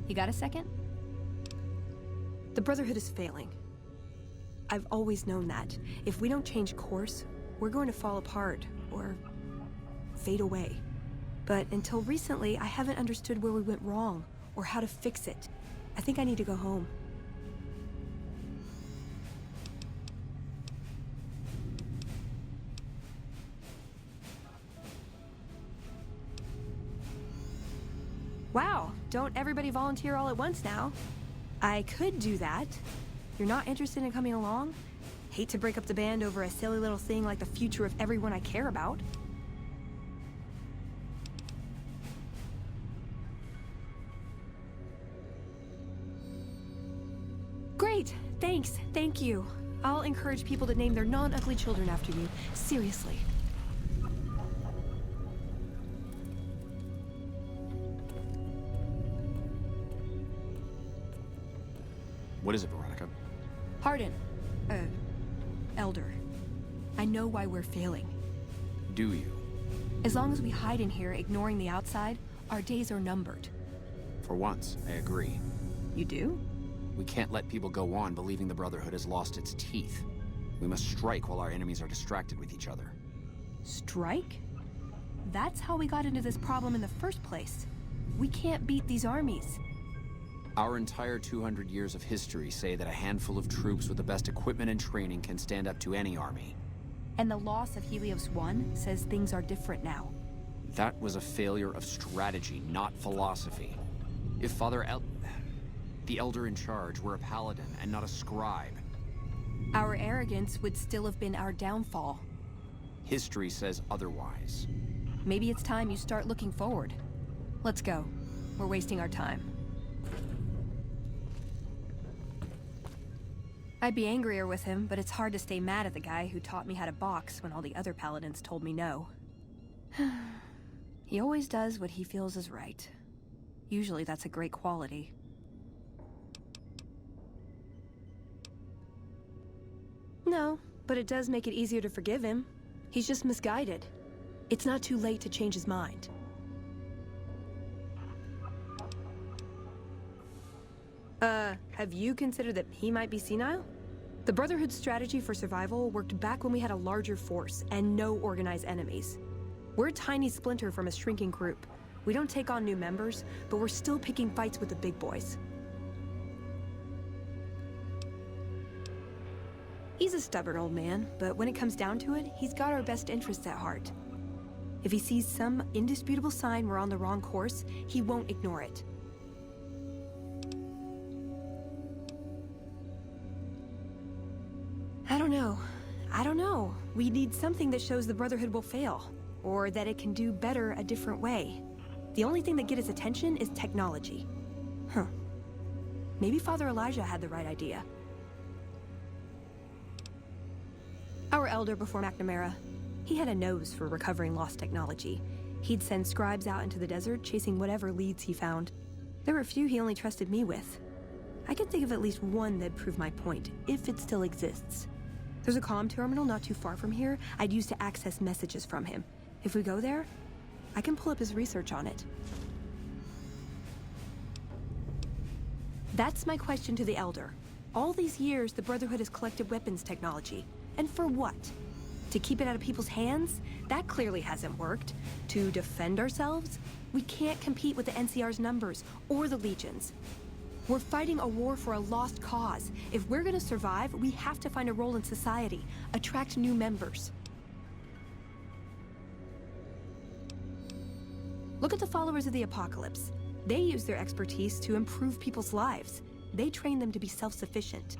You got a second? The Brotherhood is failing. I've always known that. If we don't change course, we're going to fall apart, or fade away. But until recently, I haven't understood where we went wrong, or how to fix it. I think I need to go home. Wow, don't everybody volunteer all at once now? I could do that. You're not interested in coming along? Hate to break up the band over a silly little thing like the future of everyone I care about. Great, thanks, thank you. I'll encourage people to name their non-ugly children after you. Seriously. What is it, Veronica? Hardin. Elder. I know why we're failing. Do you? As long as we hide in here, ignoring the outside, our days are numbered. For once, I agree. You do? We can't let people go on believing the Brotherhood has lost its teeth. We must strike while our enemies are distracted with each other. Strike? That's how we got into this problem in the first place. We can't beat these armies. Our entire 200 years of history say that a handful of troops with the best equipment and training can stand up to any army. And the loss of Helios 1 says things are different now. That was a failure of strategy, not philosophy. If the Elder in charge were a paladin and not a scribe. Our arrogance would still have been our downfall. History says otherwise. Maybe it's time you start looking forward. Let's go. We're wasting our time. I'd be angrier with him, but it's hard to stay mad at the guy who taught me how to box when all the other paladins told me no. He always does what he feels is right. Usually that's a great quality. No, but it does make it easier to forgive him. He's just misguided. It's not too late to change his mind. Have you considered that he might be senile? The Brotherhood's strategy for survival worked back when we had a larger force and no organized enemies. We're a tiny splinter from a shrinking group. We don't take on new members, but we're still picking fights with the big boys. He's a stubborn old man, but when it comes down to it, he's got our best interests at heart. If he sees some indisputable sign we're on the wrong course, he won't ignore it. I don't know. We need something that shows the Brotherhood will fail, or that it can do better a different way. The only thing that gets his attention is technology. Maybe Father Elijah had the right idea. Our elder before McNamara, he had a nose for recovering lost technology. He'd send scribes out into the desert chasing whatever leads he found. There were a few he only trusted me with. I can think of at least one that'd prove my point, if it still exists. There's a comm terminal not too far from here I'd use to access messages from him. If we go there, I can pull up his research on it. That's my question to the Elder. All these years, the Brotherhood has collected weapons technology. And for what? To keep it out of people's hands? That clearly hasn't worked. To defend ourselves? We can't compete with the NCR's numbers, or the Legions. We're fighting a war for a lost cause. If we're gonna survive, we have to find a role in society, attract new members. Look at the followers of the Apocalypse. They use their expertise to improve people's lives. They train them to be self-sufficient.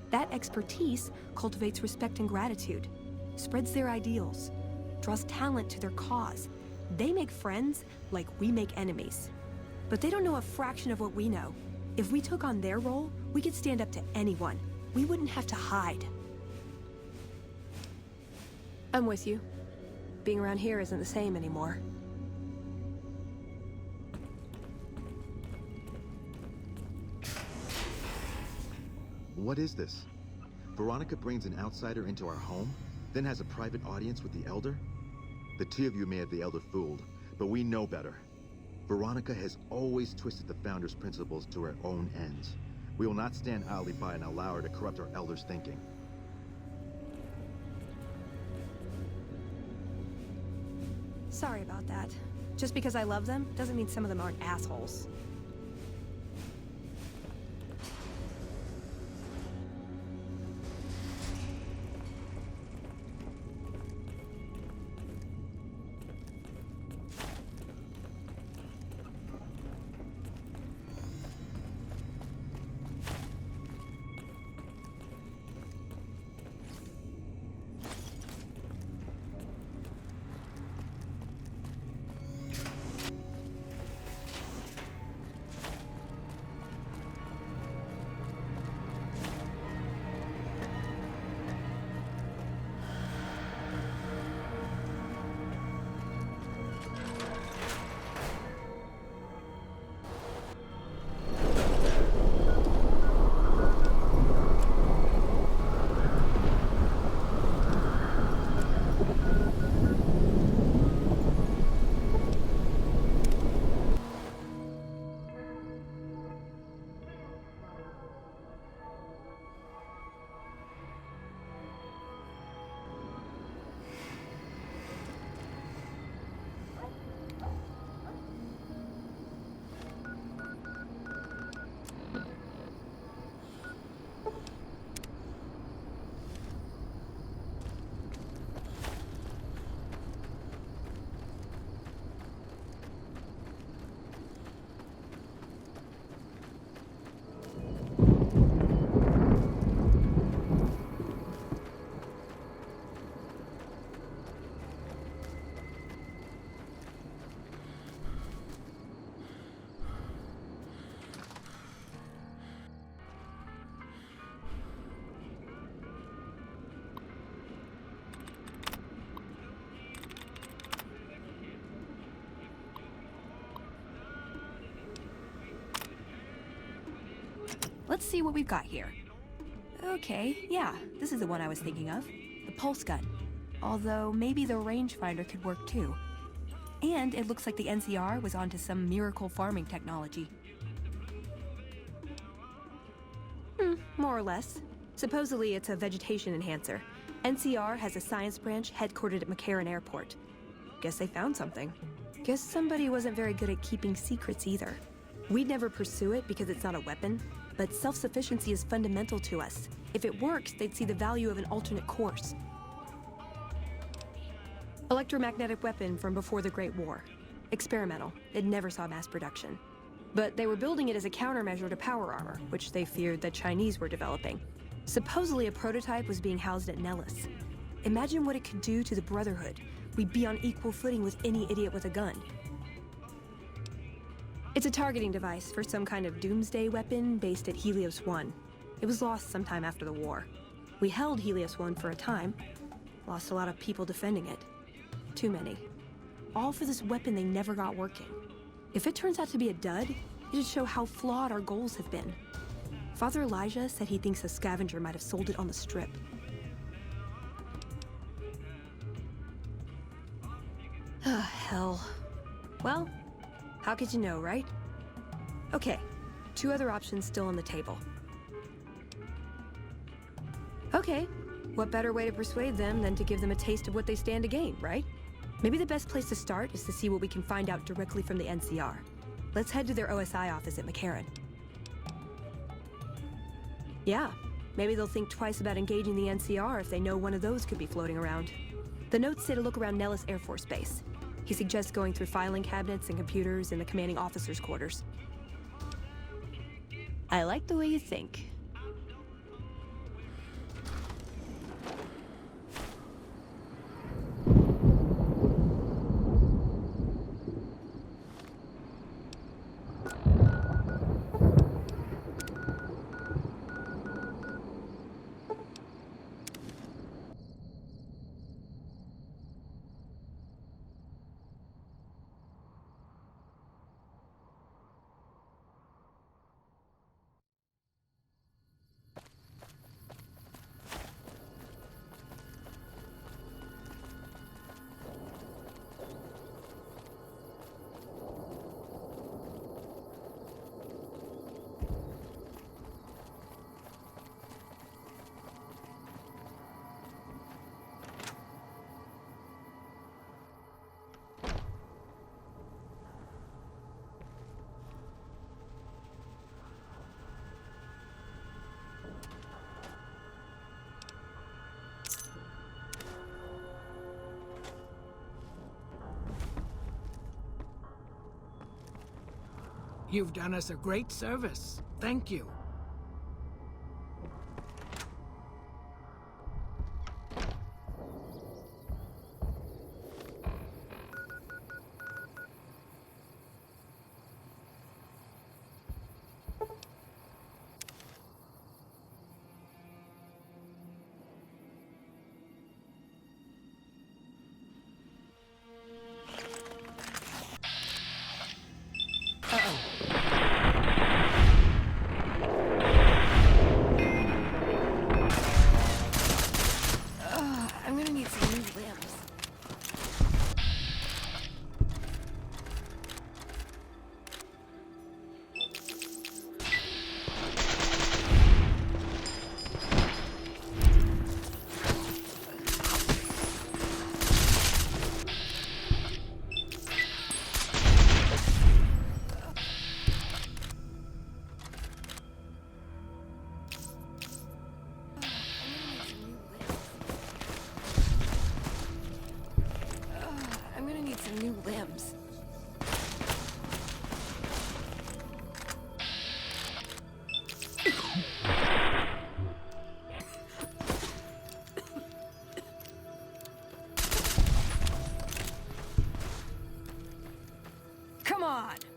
That expertise cultivates respect and gratitude, spreads their ideals, draws talent to their cause. They make friends like we make enemies. But they don't know a fraction of what we know. If we took on their role, we could stand up to anyone. We wouldn't have to hide. I'm with you. Being around here isn't the same anymore. What is this? Veronica brings an outsider into our home, then has a private audience with the Elder? The two of you may have the Elder fooled, but we know better. Veronica has always twisted the Founder's principles to her own ends. We will not stand idly by and allow her to corrupt our elders' thinking. Sorry about that. Just because I love them doesn't mean some of them aren't assholes. Let's see what we've got here. Okay, yeah, this is the one I was thinking of. The pulse gun. Although, maybe the rangefinder could work too. And it looks like the NCR was onto some miracle farming technology. More or less. Supposedly it's a vegetation enhancer. NCR has a science branch headquartered at McCarran Airport. Guess they found something. Guess somebody wasn't very good at keeping secrets either. We'd never pursue it because it's not a weapon, but self-sufficiency is fundamental to us. If it works, they'd see the value of an alternate course. Electromagnetic weapon from before the Great War. Experimental. It never saw mass production. But they were building it as a countermeasure to power armor, which they feared the Chinese were developing. Supposedly a prototype was being housed at Nellis. Imagine what it could do to the Brotherhood. We'd be on equal footing with any idiot with a gun. It's a targeting device for some kind of doomsday weapon based at Helios 1. It was lost sometime after the war. We held Helios 1 for a time. Lost a lot of people defending it. Too many. All for this weapon they never got working. If it turns out to be a dud, it'd show how flawed our goals have been. Father Elijah said he thinks a scavenger might have sold it on the strip. Ah, hell. Well, how could you know, right? Okay, 2 other options still on the table. Okay, what better way to persuade them than to give them a taste of what they stand to gain, right? Maybe the best place to start is to see what we can find out directly from the NCR. Let's head to their OSI office at McCarran. Yeah, maybe they'll think twice about engaging the NCR if they know one of those could be floating around. The notes say to look around Nellis Air Force Base. He suggests going through filing cabinets and computers in the commanding officer's quarters. I like the way you think. You've done us a great service. Thank you. I'm gonna need some new limbs. I'm gonna need some new limbs. Come on!